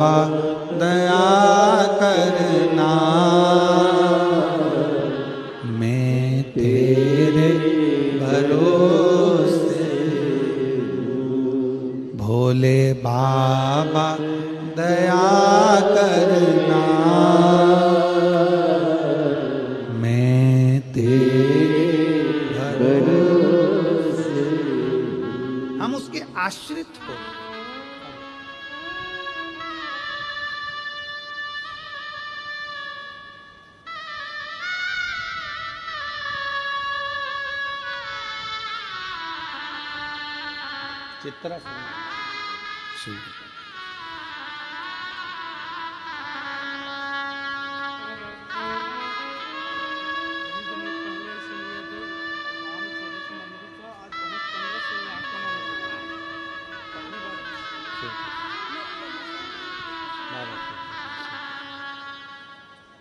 बाबा दया करना, मैं तेरे भरोसे भोले बाबा दया करना, मैं तेरे भरोसे। हम उसके आश्रित हो। चित्रा शिव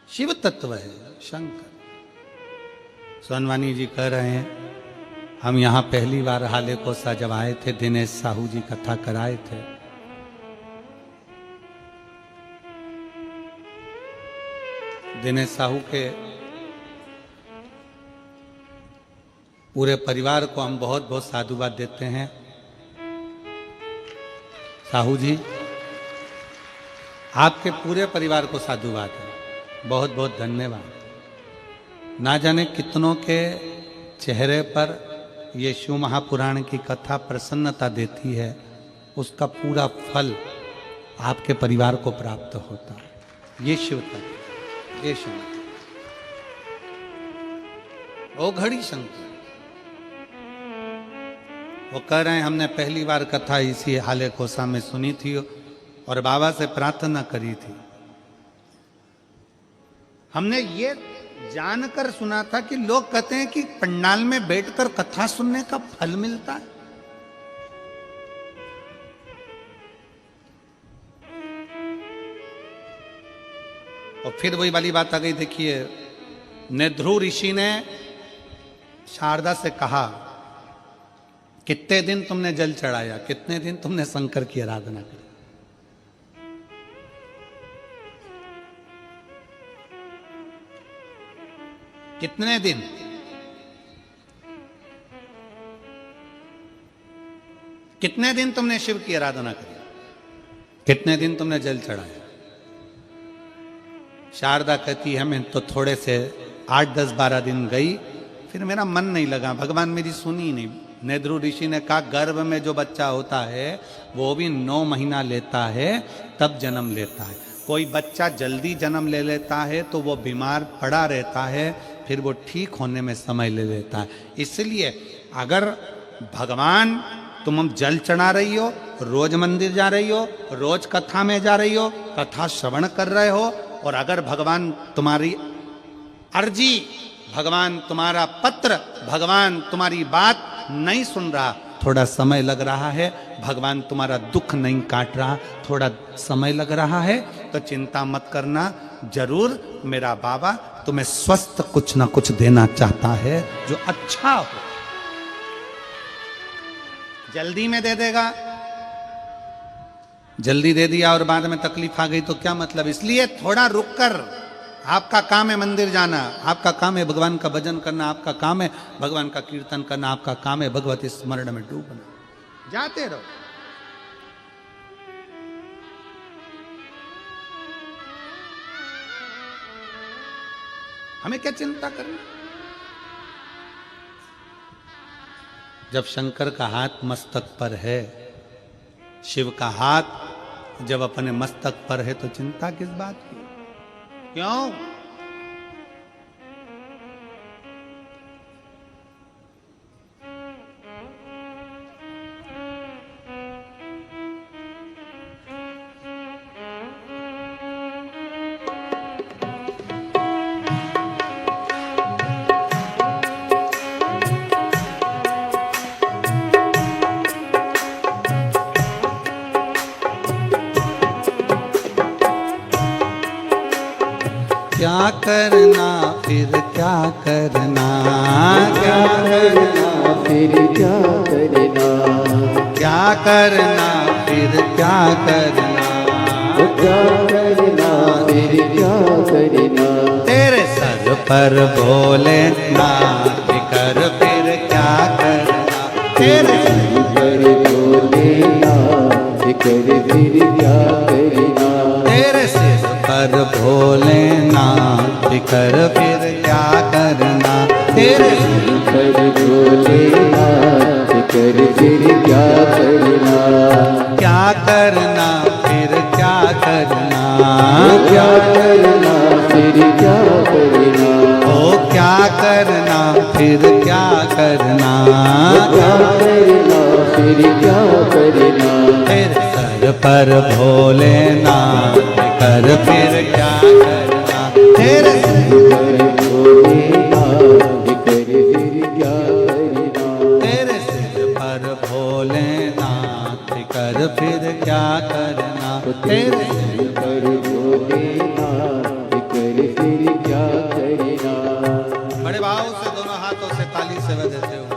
शिव तत्व है शंकर। सोनवानी जी कह रहे हैं हम यहाँ पहली बार हाले कोसा जब आए थे, दिनेश साहू जी कथा कराए थे। दिनेश साहू के पूरे परिवार को हम बहुत बहुत साधुवाद देते हैं। साहू जी आपके पूरे परिवार को साधुवाद है, बहुत बहुत धन्यवाद। ना जाने कितनों के चेहरे पर ये शिव महापुराण की कथा प्रसन्नता देती है, उसका पूरा फल आपके परिवार को प्राप्त होता है। ये शिव तत्व, ये शिव ओ घड़ी शंकर। वो कह रहे हैं हमने पहली बार कथा इसी हाले कोसा में सुनी थी और बाबा से प्रार्थना करी थी। हमने ये जानकर सुना था कि लोग कहते हैं कि पंडाल में बैठकर कथा सुनने का फल मिलता है। और फिर वही वाली बात आ गई। देखिए नेध्रु ऋषि ने शारदा से कहा कितने दिन तुमने जल चढ़ाया, कितने दिन तुमने शंकर की आराधना की। कितने दिन? कितने दिन तुमने शिव की आराधना करी, कितने दिन तुमने जल चढ़ाया। शारदा कहती है मैं तो थोड़े से 8, 10, 12 दिन गई, फिर मेरा मन नहीं लगा, भगवान मेरी सुनी नहीं। नेध्रु ऋषि ने कहा गर्भ में जो बच्चा होता है वो भी 9 महीना लेता है तब जन्म लेता है। कोई बच्चा जल्दी जन्म ले लेता है तो वो बीमार पड़ा रहता है, फिर वो ठीक होने में समय ले लेता है। इसलिए अगर भगवान तुम जल चढ़ा रही हो, रोज मंदिर जा रही हो, रोज कथा में जा रही हो, कथा श्रवण कर रहे हो, और अगर भगवान तुम्हारी अर्जी, भगवान तुम्हारा पत्र, भगवान तुम्हारी बात नहीं सुन रहा, थोड़ा समय लग रहा है, भगवान तुम्हारा दुख नहीं काट रहा, थोड़ा समय लग रहा है, तो चिंता मत करना, जरूर मेरा बाबा तुम्हें स्वस्थ कुछ ना कुछ देना चाहता है जो अच्छा हो। जल्दी में दे देगा, जल्दी दे दिया और बाद में तकलीफ आ गई तो क्या मतलब। इसलिए थोड़ा रुक कर, आपका काम है मंदिर जाना, आपका काम है भगवान का भजन करना, आपका काम है भगवान का कीर्तन करना, आपका काम है भगवती स्मरण में डूबना, जाते रहो। हमें क्या चिंता करनी। जब शंकर का हाथ मस्तक पर है, शिव का हाथ जब अपने मस्तक पर है, तो चिंता किस बात की। क्यों? क्या करना फिर क्या करना, क्या करना फिर क्या करना, क्या करना फिर क्या करना, क्या करना फिर क्या करना, तेरे सर पर भोलेनाथ कर फिर क्या करना, तेरे सर पर भोलेनाथ कर फिर क्या करना, तेरे सिर पर भोलेनाथ कर फिर क्या करना, तेरे सर पर भोलेनाथ कर फिर क्या करना, क्या करना फिर क्या करना, क्या करना फिर क्या करना, ओ क्या करना फिर क्या करना, क्या करना फिर क्या करना, तेरे सर पर भोलेनाथ कर फिर क्या करना, तेरे सर पर भोलेनाथ कर फिर क्या करना, तेरे सिर पर भोलेनाथ कर फिर क्या करना, तेरे सर पर भोलेनाथ कर फिर क्या करना। बड़े भाव से दोनों हाथों से ताली से बजाते हुए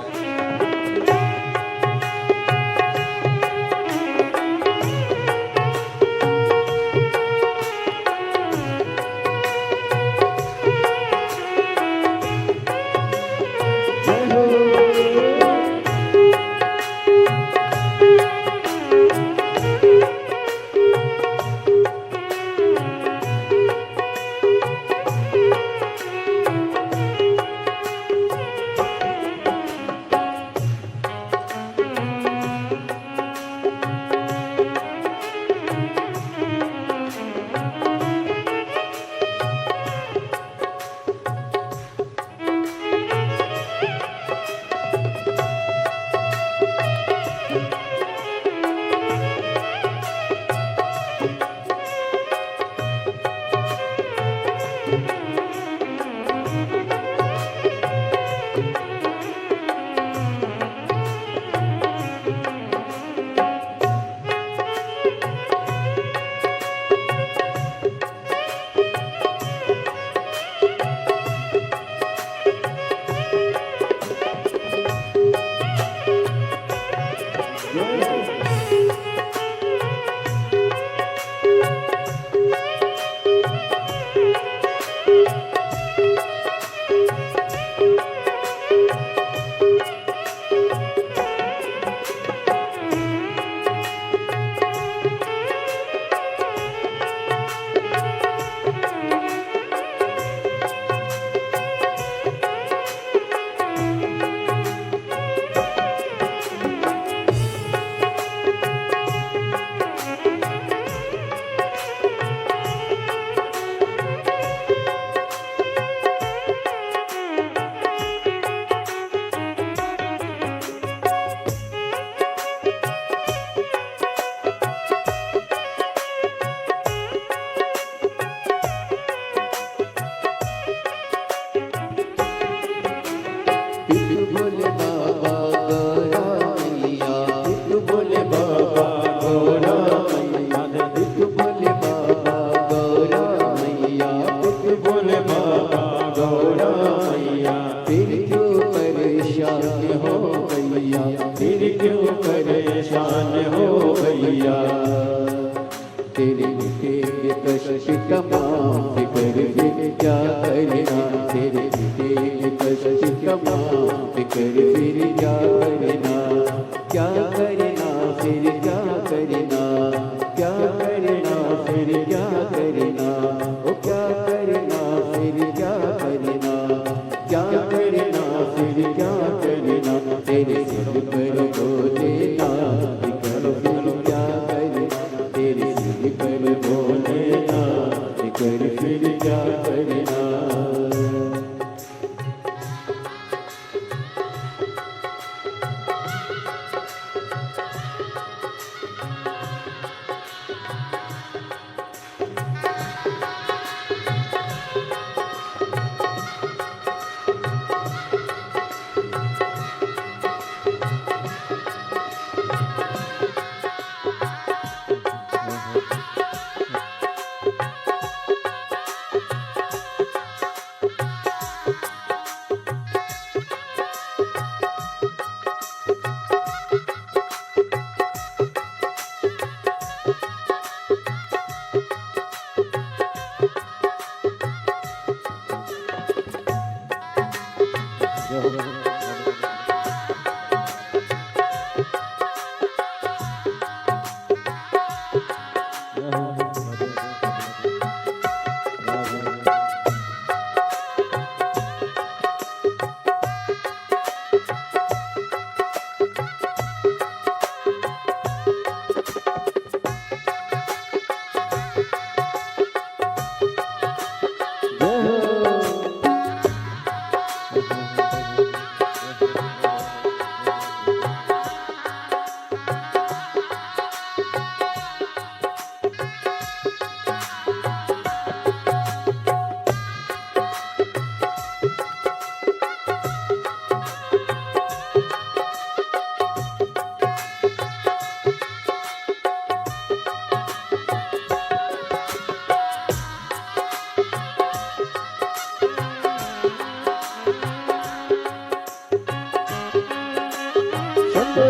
जो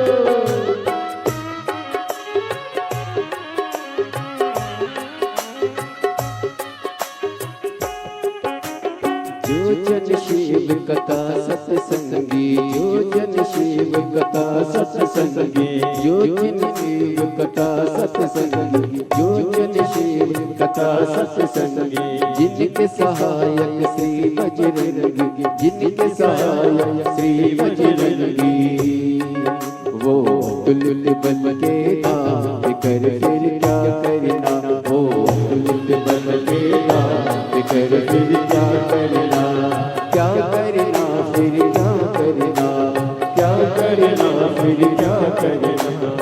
जन शिव कथा सत्संगी, जो जन शिव कथा सत्संगी, जो जन शिव कथा सत्संगी, जो जन शिव कथा सत्संगी, जिनके सहायक श्री बजरंगी, जिनके सहायक श्री बजरंगी, वो तुल्य बल के नाम कर फिर क्या करना, वो तुल्य बल के नाम कर फिर क्या करना, क्या करना फिर क्या करना, क्या करना फिर क्या करना,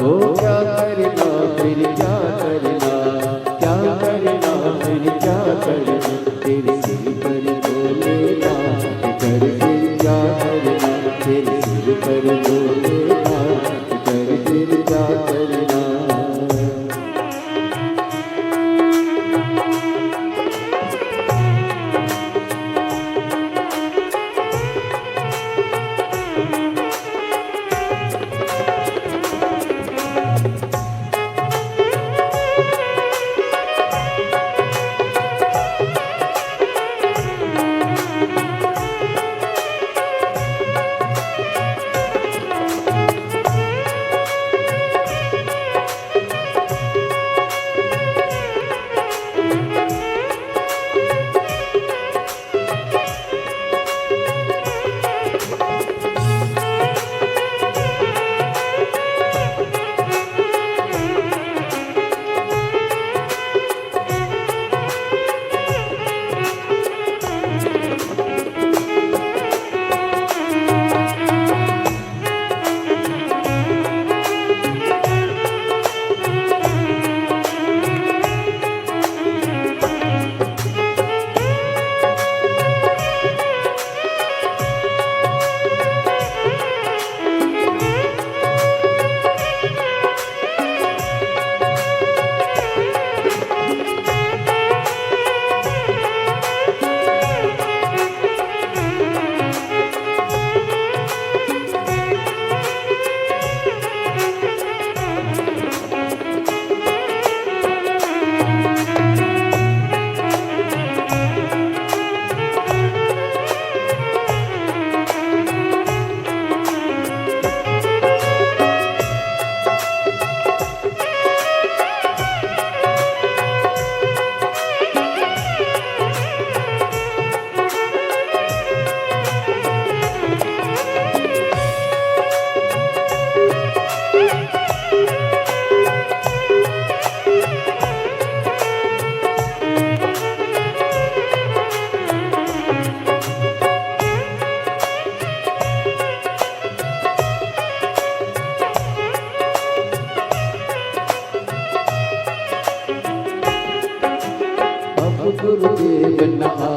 ओ क्या करना फिर क्या करना, क्या करना फिर क्या करना, तेरे सिर पर बोलेगा कर फिर क्या करना, तेरे सिर पर बोलेगा कर फिर क्या करना। गुरुदेव नहा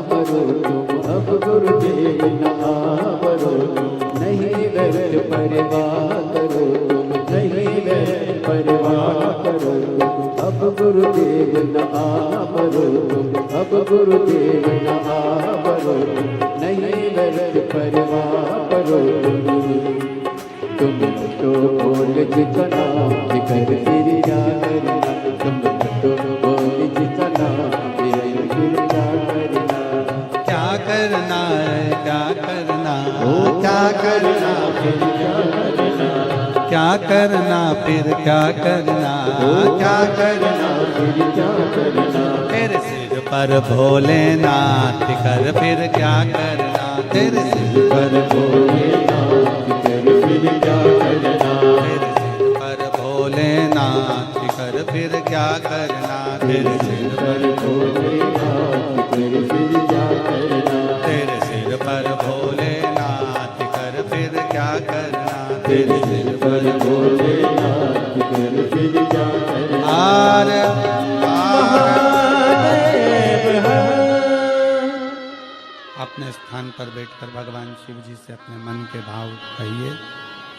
बरो तुम, अब गुरुदेव नहा बरो तुम, नहीं व्यर्थ परवाह करो तुम, नहीं व्यर्थ परवाह करो तुम, अब गुरुदेव नहा बरो तुम, अब गुरुदेव नहा बरो तुम, नहीं व्यर्थ परवाह करो तुम तो बोल जितना कर फिर क्या करना, तुम तो बोल जितना क्या करना है क्या करना, क्या करना फिर क्या करना, क्या करना फिर क्या करना, क्या करना फिर क्या करना, तेरे सिर पर भोलेनाथ कर फिर क्या करना, तेरे सिर पर भोलेनाथ कर फिर क्या करना, तेरे सिर पर भोलेनाथ कर फिर क्या करना, तेरे सिर पर भोलेनाथ कर फिर क्या करना, तेरे सिर पर भोलेनाथ कर फिर क्या करना, तेरे सिर पर भोलेनाथ कर फिर क्या करना। आर अपने स्थान पर बैठकर भगवान शिव जी से अपने मन के भाव कहिए,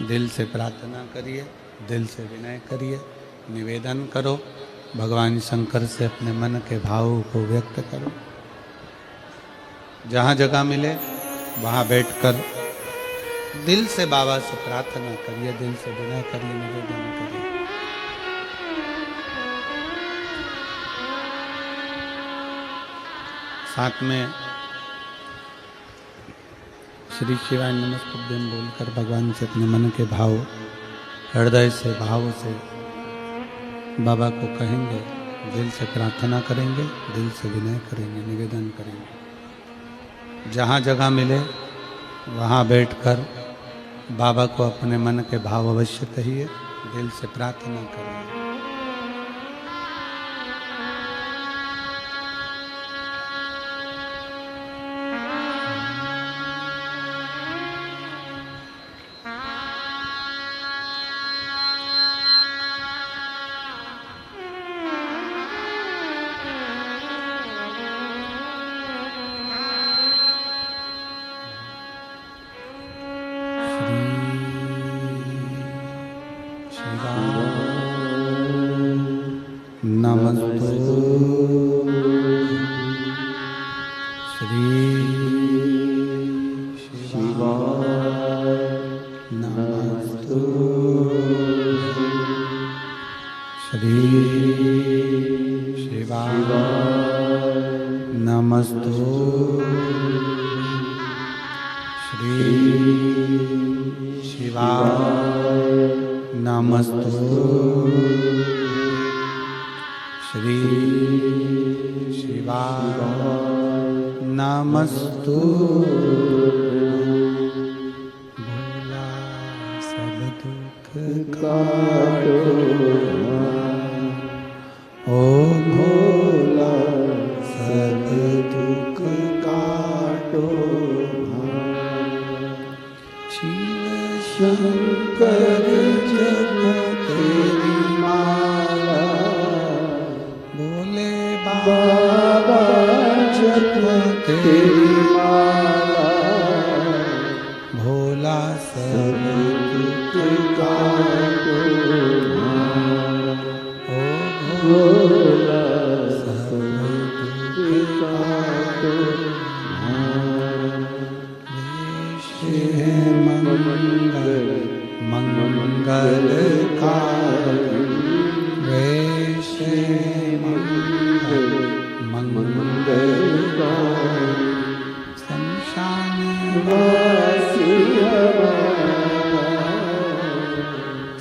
दिल से प्रार्थना करिए, दिल से विनय करिए, निवेदन करो, भगवान शंकर से अपने मन के भाव को व्यक्त करो। जहाँ जगह मिले वहाँ बैठकर दिल से बाबा से प्रार्थना करिए, दिल से विनय करिए, निवेदन करिए। साथ में श्री शिवाय नमस्तुभ्यं बोलकर भगवान से अपने मन के भाव, हृदय से, भाव से बाबा को कहेंगे, दिल से प्रार्थना करेंगे, दिल से विनय करेंगे, निवेदन करेंगे। जहाँ जगह मिले वहाँ बैठकर बाबा को अपने मन के भाव अवश्य कहिए, दिल से प्रार्थना करिए। नमस्तु श्री शिवाय नमस्तु श्री शिवाय नमस्तु श्री शिवाय नमस्तु श्री शिवाय नमस्तु। भोला सब दुख काटो, ओ भोला सब दुख काटो। शिव शंकर जप तेरी माला, बोले बाबा जप तेरी माला। भोला सब दुख काटो, ओ भोला सब दुख काटो। मंगलकारी वैश्य मंगलकारी शमशान वासी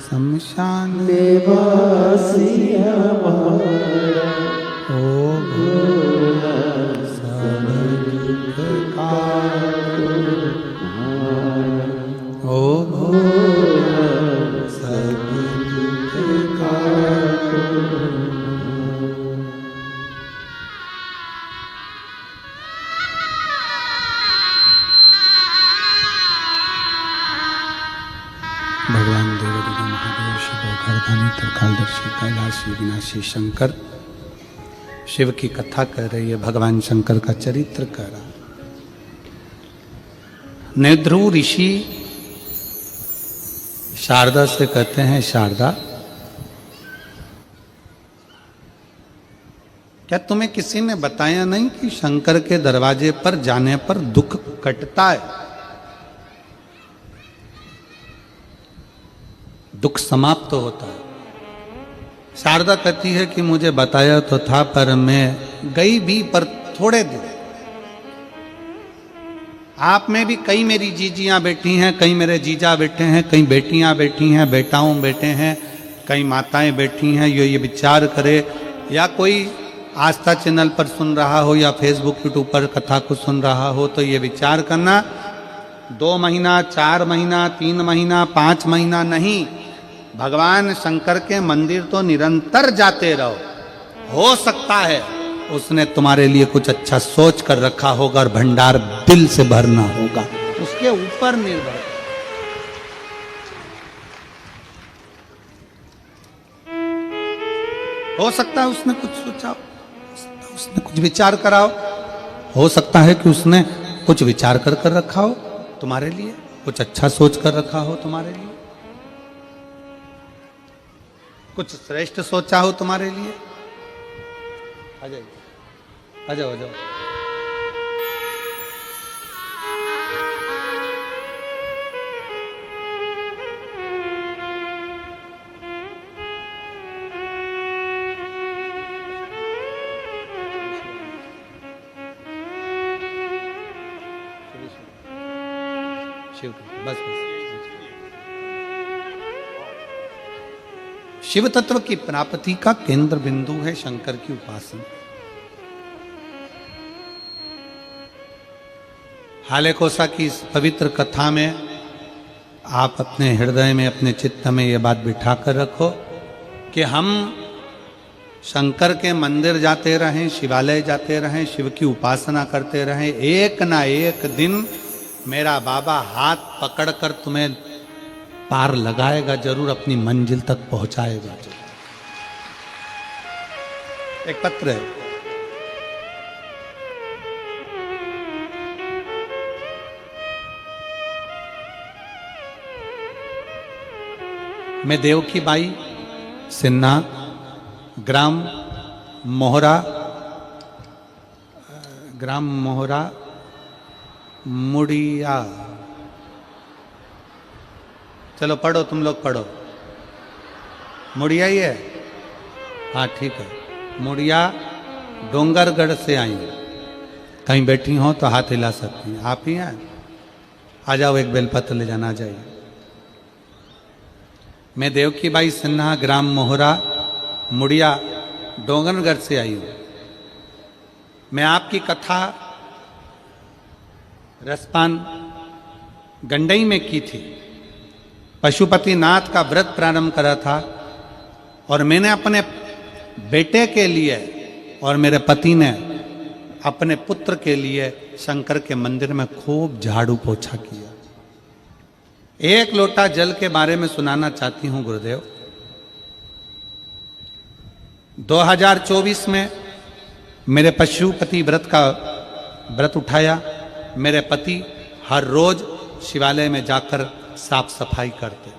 शमशान वासी ओ भोला सब दुख काटो, ओ भोला सब दुख काटो। भगवान देवदेव महादेव शिव गर्धानी त्रिकालदर्शी कैलाशी विनाशी शंकर शिव की कथा कर रही है, भगवान शंकर का चरित्र कर रहा। नेद्रु ऋषि शारदा से कहते हैं, शारदा क्या तुम्हें किसी ने बताया नहीं कि शंकर के दरवाजे पर जाने पर दुख कटता है, दुख समाप्त तो होता है। शारदा कहती है कि मुझे बताया तो था, पर मैं गई भी पर थोड़े दिन। आप में भी कई मेरी जीजियां बैठी हैं, कई मेरे जीजा बैठे हैं, कई बेटियां बैठी हैं, बेटाओं बैठे हैं, कई माताएं बैठी हैं। ये विचार करे, या कोई आस्था चैनल पर सुन रहा हो या फेसबुक यूट्यूब पर कथा को सुन रहा हो, तो ये विचार करना 2 महीना 4 महीना 3 महीना 5 महीना नहीं, भगवान शंकर के मंदिर तो निरंतर जाते रहो। हो सकता है उसने तुम्हारे लिए कुछ अच्छा सोच कर रखा होगा और भंडार दिल से भरना होगा, उसके ऊपर निर्भर। हो सकता है उसने कुछ सोचा हो, उसने कुछ विचार करा हो सकता है कि उसने कुछ विचार कर रखा हो तुम्हारे लिए, कुछ अच्छा सोच कर रखा हो तुम्हारे लिए, कुछ श्रेष्ठ सोचा हो तुम्हारे लिए। आ जाइए, आ जाओ, आ जाओ। शिव कृपा, बस बस। शिव तत्व की प्राप्ति का केंद्र बिंदु है शंकर की उपासना। हाले कोसा की इस पवित्र कथा में आप अपने हृदय में, अपने चित्त में यह बात बिठा कर रखो कि हम शंकर के मंदिर जाते रहें, शिवालय जाते रहें, शिव की उपासना करते रहें, एक ना एक दिन मेरा बाबा हाथ पकड़कर तुम्हें पार लगाएगा जरूर, अपनी मंजिल तक पहुंचाएगा जरूर। एक पत्र है, मैं देवकी बाई सिन्हा, ग्राम मोहरा मुड़िया, चलो पढ़ो, तुम लोग पढ़ो, मुड़िया ही है, हाँ ठीक है, मुड़िया डोंगरगढ़ से आई हैं। कहीं बैठी हो तो हाथ हिला सकती हैं, आप ही हैं, आ जाओ, एक बेलपत्र ले जाना, आ जाइए। मैं देवकी बाई सिन्हा, ग्राम मोहरा मुड़िया डोंगरगढ़ से आई हूं। मैं आपकी कथा रसपान गंडई में की थी। पशुपति नाथ का व्रत प्रारंभ करा था और मैंने अपने बेटे के लिए और मेरे पति ने अपने पुत्र के लिए शंकर के मंदिर में खूब झाड़ू पोछा किया। एक लोटा जल के बारे में सुनाना चाहती हूं गुरुदेव। 2024 में मेरे पशुपति व्रत उठाया। मेरे पति हर रोज शिवालय में जाकर साफ सफाई करते,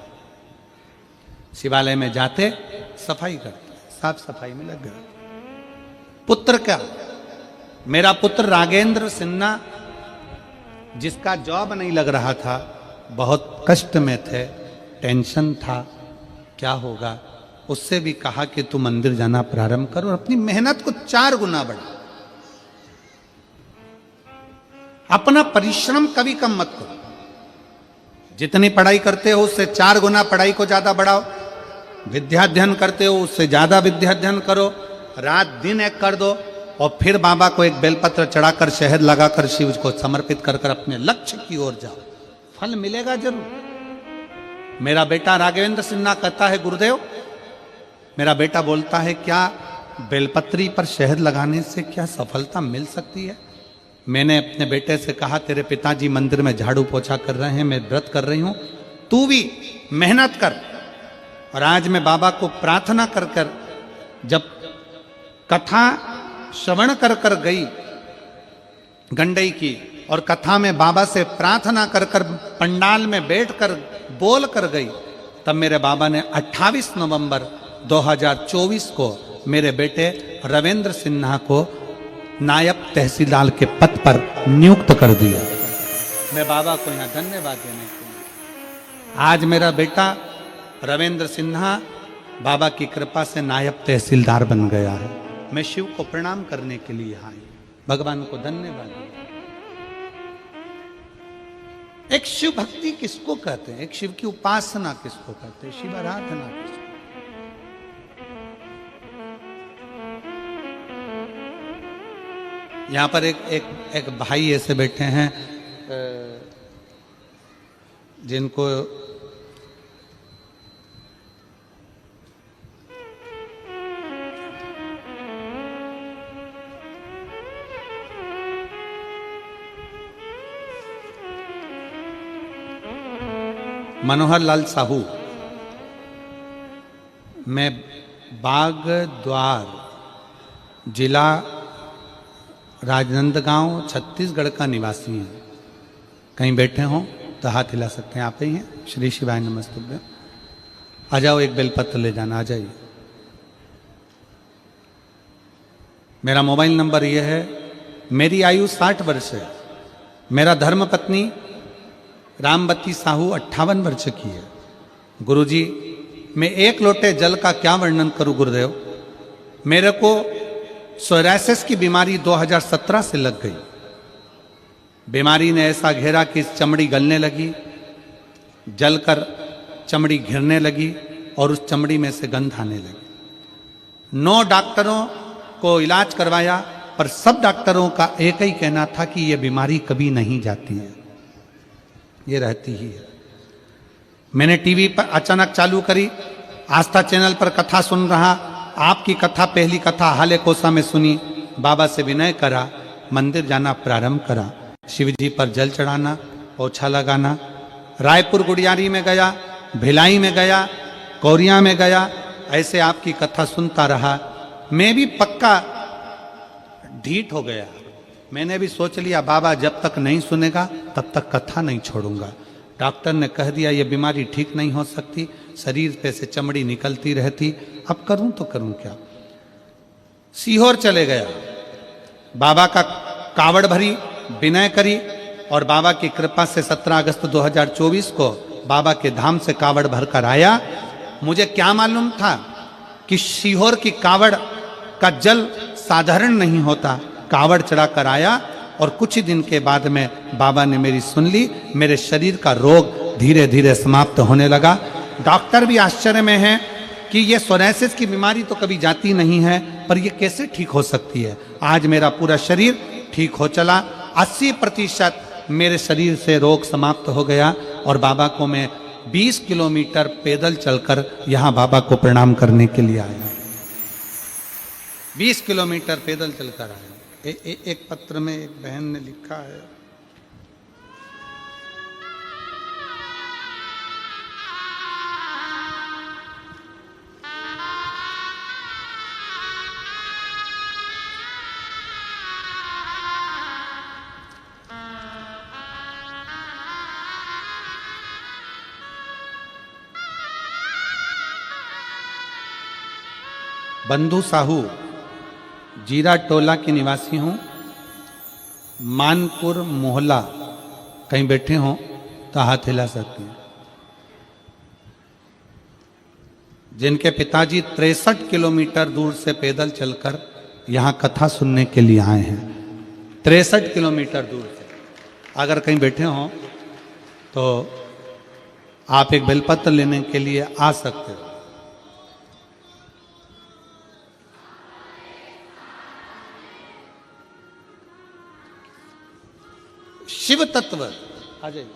शिवालय में जाते सफाई करते, साफ सफाई में लग गए। पुत्र क्या, मेरा पुत्र रागेंद्र सिन्हा, जिसका जॉब नहीं लग रहा था, बहुत कष्ट में थे, टेंशन था क्या होगा, उससे भी कहा कि तू मंदिर जाना प्रारंभ कर और अपनी मेहनत को 4 गुना बढ़ा। अपना परिश्रम कभी कम मत करो। जितनी पढ़ाई करते हो उससे 4 गुना पढ़ाई को ज्यादा बढ़ाओ। विद्याध्ययन करते हो उससे ज्यादा विद्याध्ययन करो। रात दिन एक कर दो और फिर बाबा को एक बेलपत्र चढ़ाकर, शहद लगाकर शिव को समर्पित कर अपने लक्ष्य की ओर जाओ, फल मिलेगा जरूर। मेरा बेटा राघवेंद्र सिन्हा कहता है, गुरुदेव, मेरा बेटा बोलता है, क्या बेलपत्री पर शहद लगाने से क्या सफलता मिल सकती है? मैंने अपने बेटे से कहा, तेरे पिताजी मंदिर में झाड़ू पोछा कर रहे हैं, मैं व्रत कर रही हूं, तू भी मेहनत कर। और आज मैं बाबा को प्रार्थना कर कर, जब कथा श्रवण कर कर गई गंडई की, और कथा में बाबा से प्रार्थना कर कर पंडाल में बैठकर बोल कर गई, तब मेरे बाबा ने 28 नवंबर 2024 को मेरे बेटे रविंद्र सिन्हा को नायब तहसीलदार के पद पर नियुक्त कर दिया। मैं बाबा को यहाँ धन्यवाद देने के लिए, आज मेरा बेटा रविंद्र सिन्हा बाबा की कृपा से नायब तहसीलदार बन गया है। मैं शिव को प्रणाम करने के लिए यहाँ आई, भगवान को धन्यवाद दिया। एक शिव भक्ति किसको कहते हैं, एक शिव की उपासना किसको कहते हैं, शिव आराधना किसको। यहाँ पर एक भाई ऐसे बैठे हैं जिनको मनोहर लाल साहू, मैं बागद्वार, जिला राजनांदगांव, छत्तीसगढ़ का निवासी हैं। कहीं बैठे हों तो हाथ हिला सकते हैं, आप ही हैं। श्री शिवाय नमस्तुभ्यं। आ जाओ, एक बेलपत्र ले जाना, आ जाइए। मेरा मोबाइल नंबर यह है। मेरी आयु 60 वर्ष है। मेरा धर्मपत्नी रामबती साहू 58 वर्ष की है। गुरुजी, मैं 1 लोटे जल का क्या वर्णन करूं गुरुदेव। मेरे को सोरायसिस की बीमारी 2017 से लग गई। बीमारी ने ऐसा घेरा कि चमड़ी गलने लगी, जलकर चमड़ी घिरने लगी और उस चमड़ी में से गंध आने लगी। 9 डॉक्टरों को इलाज करवाया, पर सब डॉक्टरों का एक ही कहना था कि यह बीमारी कभी नहीं जाती है, ये रहती ही है। मैंने टीवी पर अचानक चालू करी, आस्था चैनल पर कथा सुन रहा, आपकी कथा, पहली कथा हाले कोसा में सुनी। बाबा से विनय करा, मंदिर जाना प्रारंभ करा, शिव जी पर जल चढ़ाना, पोछा लगाना। रायपुर गुड़ियारी में गया, भिलाई में गया, कौरिया में गया, ऐसे आपकी कथा सुनता रहा। मैं भी पक्का ढीठ हो गया। मैंने भी सोच लिया बाबा जब तक नहीं सुनेगा तब तक कथा नहीं छोड़ूंगा। डॉक्टर ने कह दिया ये बीमारी ठीक नहीं हो सकती, शरीर पे से चमड़ी निकलती रहती, अब करूं तो करूं क्या। सीहोर चले गया, बाबा का कावड़ भरी, विनय करी और बाबा की कृपा से 17 अगस्त 2024 को बाबा के धाम से कावड़ भरकर आया। मुझे क्या मालूम था कि सीहोर की कावड़ का जल साधारण नहीं होता। कावड़ चढ़ाकर आया और कुछ ही दिन के बाद में बाबा ने मेरी सुन ली, मेरे शरीर का रोग धीरे धीरे समाप्त होने लगा। डॉक्टर भी आश्चर्य में हैं कि ये सोरायसिस की बीमारी तो कभी जाती नहीं है, पर ये कैसे ठीक हो सकती है। आज मेरा पूरा शरीर ठीक हो चला, 80% मेरे शरीर से रोग समाप्त हो गया और बाबा को मैं 20 किलोमीटर पैदल चलकर यहाँ बाबा को प्रणाम करने के लिए आया। 20 किलोमीटर पैदल चलकर आया। एक पत्र में एक बहन ने लिखा है, बंधु साहू, जीरा टोला की निवासी हूँ, मानपुर मोहल्ला। कहीं बैठे हों तो हाथ हिला सकते हैं। जिनके पिताजी 63 किलोमीटर दूर से पैदल चलकर यहाँ कथा सुनने के लिए आए हैं, 63 किलोमीटर दूर से। अगर कहीं बैठे हों तो आप एक बेलपत्र लेने के लिए आ सकते हो। शिव तत्व आ जाइए।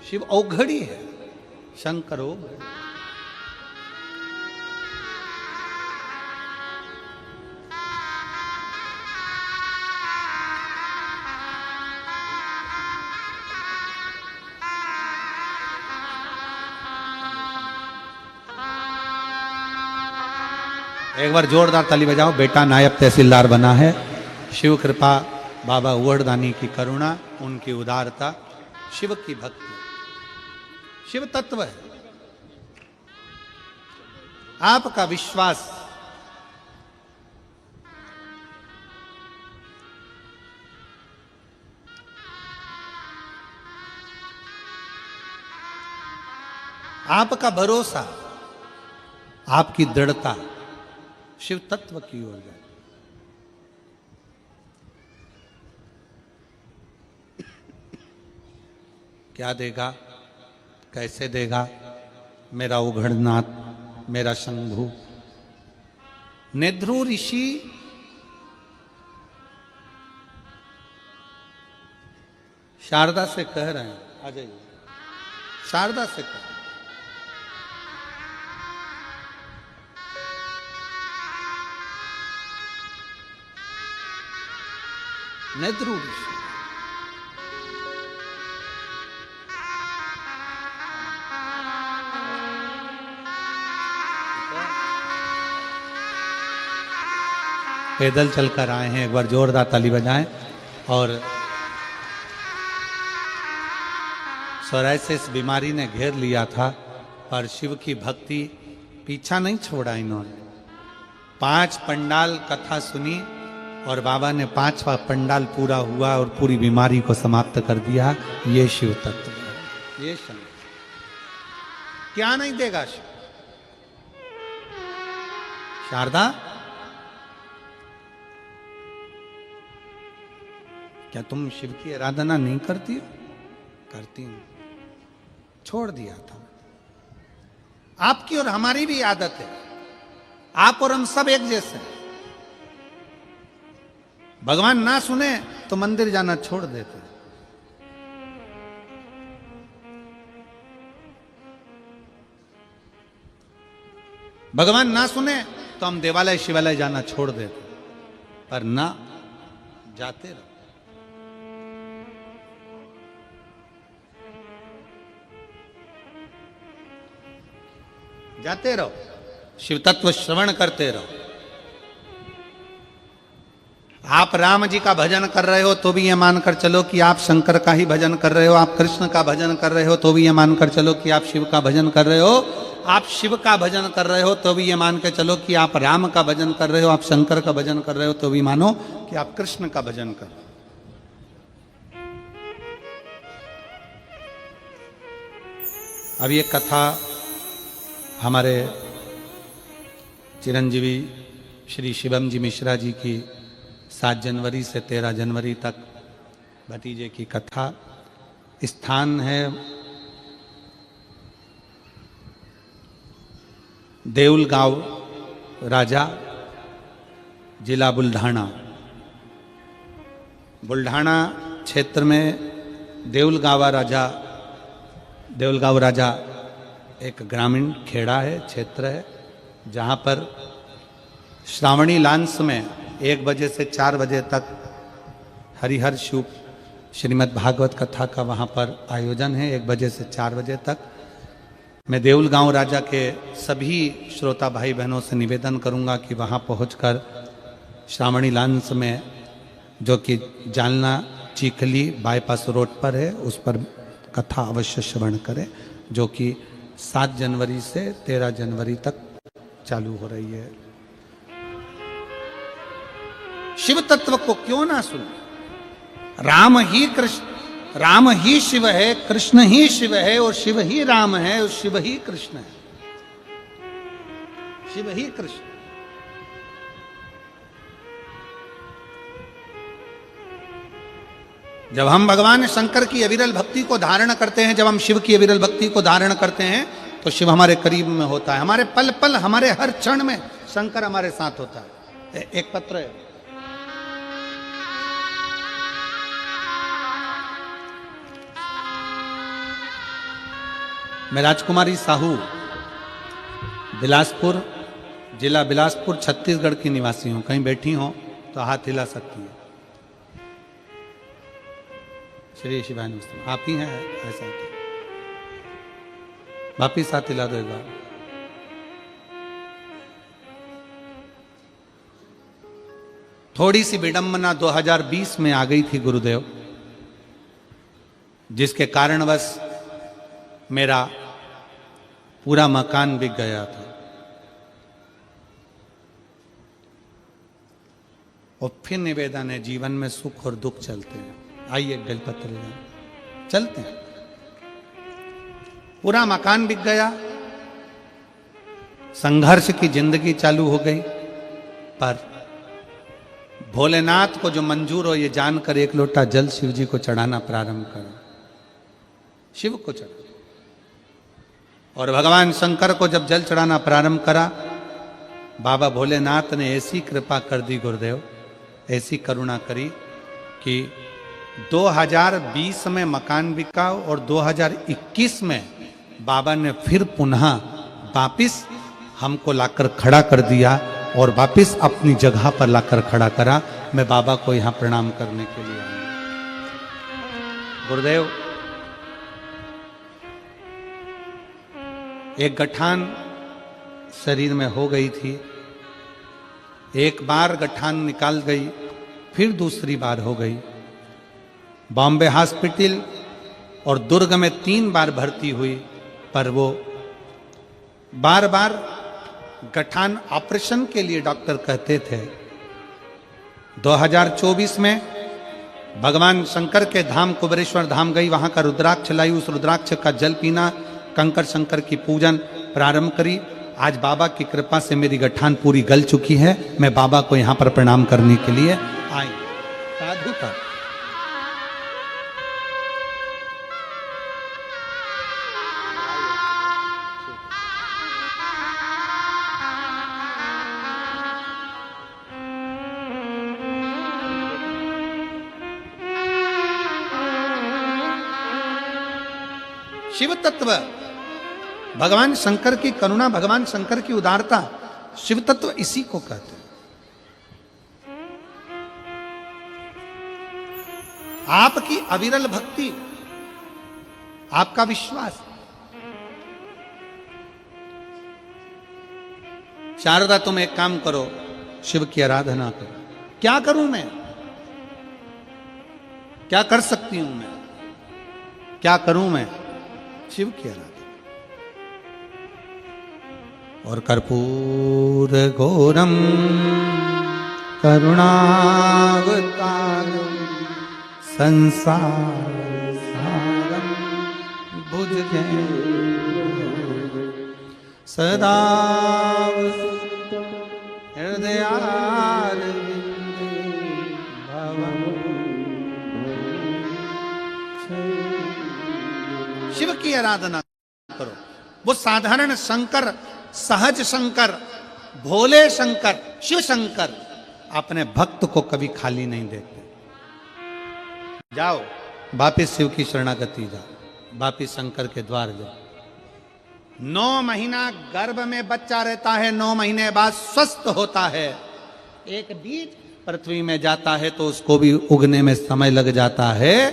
शिव औघड़ी है, शंकर औघड़ी। एक बार जोरदार ताली बजाओ। बेटा नायब तहसीलदार बना है। शिव कृपा, बाबा उवड़दानी की करुणा, उनकी उदारता, शिव की भक्ति, शिव तत्व है। आपका विश्वास आपका भरोसा, आपकी दृढ़ता शिव तत्व की ओर जाए। क्या देगा, कैसे देगा मेरा उघड़नाथ, मेरा शंभु। नेद्रु ऋषि शारदा से कह रहे हैं, आ जाइए। शारदा से कह, नेद्रु ऋषि पैदल चलकर आए हैं। एक बार जोरदार ताली बजाएं। और सोरायसिस बीमारी ने घेर लिया था, पर शिव की भक्ति पीछा नहीं छोड़ा इन्होंने। 5 पंडाल कथा सुनी और बाबा ने 5वां पंडाल पूरा हुआ और पूरी बीमारी को समाप्त कर दिया। ये शिव तत्व है, ये शंकर। क्या नहीं देगा शिव। शारदा, क्या तुम शिव की आराधना नहीं करती हो? करती हूं। छोड़ दिया था। आपकी और हमारी भी आदत है, आप और हम सब एक जैसे हैं। भगवान ना सुने तो मंदिर जाना छोड़ देते। भगवान ना सुने तो हम देवालय शिवालय जाना छोड़ देते, पर ना, जाते रहो। जाते रहो, शिव तत्व श्रवण करते रहो। आप राम जी का भजन कर रहे हो तो भी ये मानकर चलो कि आप शंकर का ही भजन कर रहे हो। आप कृष्ण का भजन कर रहे हो तो भी ये मानकर चलो कि आप शिव का भजन कर रहे हो। आप शिव का भजन कर रहे हो तो भी ये मान के चलो कि आप राम का भजन कर रहे हो। आप शंकर का भजन कर रहे हो तो भी मानो कि आप कृष्ण का भजन कर रहे हो। अब ये कथा हमारे चिरंजीवी श्री शिवम जी मिश्रा जी की 7 जनवरी से 13 जनवरी तक भतीजे की कथा। स्थान है देऊलगांव राजा, जिला बुल्ढाना। बुल्ढाना क्षेत्र में देऊलगांव राजा एक ग्रामीण खेड़ा है, क्षेत्र है, जहाँ पर श्रावणी लांस में 1 बजे से 4 बजे तक हरिहर शिव श्रीमद् भागवत कथा का वहाँ पर आयोजन है। 1 बजे से 4 बजे तक मैं देऊलगांव राजा के सभी श्रोता भाई बहनों से निवेदन करूंगा कि वहाँ पहुंचकर श्रावणी लांस में, जो कि जालना चीखली बाईपास रोड पर है, उस पर कथा अवश्य श्रवण करें, जो कि 7 जनवरी से 13 जनवरी तक चालू हो रही है। शिव तत्व को क्यों ना सुने? राम ही कृष्ण, राम ही शिव है, कृष्ण ही शिव है, और शिव ही राम है, और शिव ही कृष्ण है। शिव ही कृष्ण। जब हम भगवान शंकर की अविरल भक्ति को धारण करते हैं, जब हम शिव की अविरल भक्ति को धारण करते हैं, तो शिव हमारे करीब में होता है। हमारे पल पल, हमारे हर क्षण में शंकर हमारे साथ होता है। एक पत्र है, मैं राजकुमारी साहू, बिलासपुर, जिला बिलासपुर, छत्तीसगढ़ की निवासी हूं। कहीं बैठी हो तो हाथ हिला सकती है। श्री शिवाय नमस्ते। आप ही हैं ऐसा? वापिस हाथ हिला दो एक बार। थोड़ी सी विडंबना 2020 में आ गई थी गुरुदेव, जिसके कारणवश मेरा पूरा मकान बिक गया था। और फिर निवेदन है, जीवन में सुख और दुख चलते हैं। आइए बेलपत्र चलते हैं। पूरा मकान बिक गया, संघर्ष की जिंदगी चालू हो गई। पर भोलेनाथ को जो मंजूर हो ये जानकर 1 लोटा जल शिव जी को चढ़ाना प्रारंभ करो। शिव को चढ़ा, और भगवान शंकर को जब जल चढ़ाना प्रारंभ करा, बाबा भोलेनाथ ने ऐसी कृपा कर दी गुरुदेव, ऐसी करुणा करी कि 2020 में मकान बिका, और 2021 में बाबा ने फिर पुनः वापिस हमको लाकर खड़ा कर दिया, और वापिस अपनी जगह पर लाकर खड़ा करा। मैं बाबा को यहाँ प्रणाम करने के लिए आया। गुरुदेव, एक गठान शरीर में हो गई थी। एक बार गठान निकाल गई, फिर दूसरी बार हो गई। बॉम्बे हॉस्पिटल और दुर्ग में 3 बार भर्ती हुई, पर वो बार बार गठान ऑपरेशन के लिए डॉक्टर कहते थे। 2024 में भगवान शंकर के धाम कुबेरेश्वर धाम गई, वहां का रुद्राक्ष लाई, उस रुद्राक्ष का जल पीना, कंकर शंकर की पूजन प्रारंभ करी। आज बाबा की कृपा से मेरी गठान पूरी गल चुकी है। मैं बाबा को यहां पर प्रणाम करने के लिए आई। साधु का शिव तत्व, भगवान शंकर की करुणा, भगवान शंकर की उदारता, शिव तत्व इसी को कहते हैं। आपकी अविरल भक्ति, आपका विश्वास। शारदा तुम एक काम करो, शिव की आराधना करो। क्या करूं मैं? क्या कर सकती हूं मैं? क्या करूं मैं? शिव की आराधना। और कर्पूर घोरम करुणावतारम संसार सारम भुजगेन्द्र सदा हृदयारविंदे भवं। शिव की आराधना करो। वो साधारण शंकर, सहज शंकर, भोले शंकर, शिव शंकर अपने भक्त को कभी खाली नहीं देते। जाओ वापिस शिव की शरणागति जाओ, वापिस शंकर के द्वार जाओ। 9 महीना गर्भ में बच्चा रहता है, 9 महीने बाद स्वस्थ होता है। एक बीज पृथ्वी में जाता है तो उसको भी उगने में समय लग जाता है।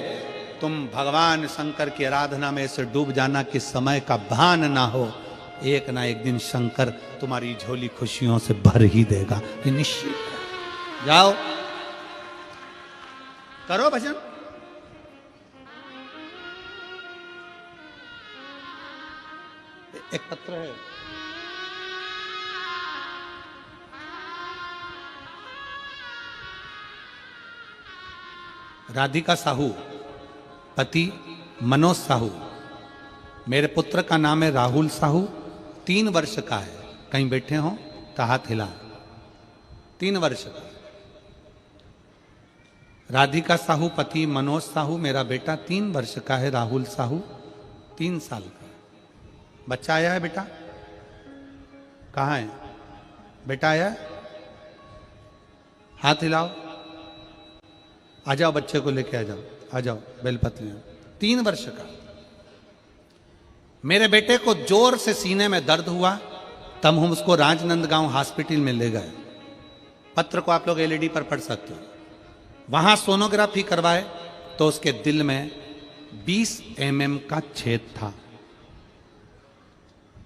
तुम भगवान शंकर की आराधना में ऐसे डूब जाना कि समय का भान ना हो। एक ना एक दिन शंकर तुम्हारी झोली खुशियों से भर ही देगा, ये निश्चित। जाओ करो भजन। एक पत्र है, राधिका साहू, पति मनोज साहू। मेरे पुत्र का नाम है राहुल साहू, 3 वर्ष का है। कहीं बैठे हो तो हाथ हिला। 3 वर्ष का। राधिका साहू, पति मनोज साहू। मेरा बेटा 3 वर्ष का है, राहुल साहू 3 साल का। बच्चा आया है बेटा? कहाँ है बेटा? आया है? हाथ हिलाओ। आ जाओ, बच्चे को लेके आ जाओ, आ जाओ बेलपत्र में। 3 वर्ष का। मेरे बेटे को जोर से सीने में दर्द हुआ, तब हम उसको राजनंदगांव हॉस्पिटल में ले गए। पत्र को आप लोग एलईडी पर पढ़ सकते हो। वहां सोनोग्राफी करवाए तो उसके दिल में 20 mm का छेद था।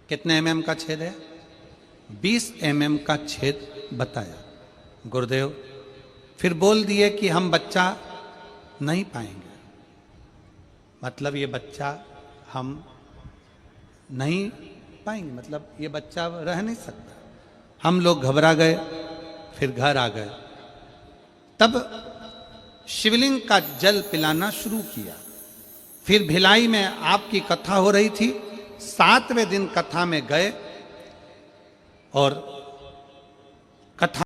कितने mm का छेद है? 20 mm का छेद बताया गुरुदेव। फिर बोल दिए कि हम बच्चा नहीं पाएंगे, मतलब ये बच्चा हम नहीं पाएंगे, मतलब ये बच्चा रह नहीं सकता। हम लोग घबरा गए, फिर घर आ गए। तब शिवलिंग का जल पिलाना शुरू किया। फिर भिलाई में आपकी कथा हो रही थी। 7वें दिन कथा में गए और कथा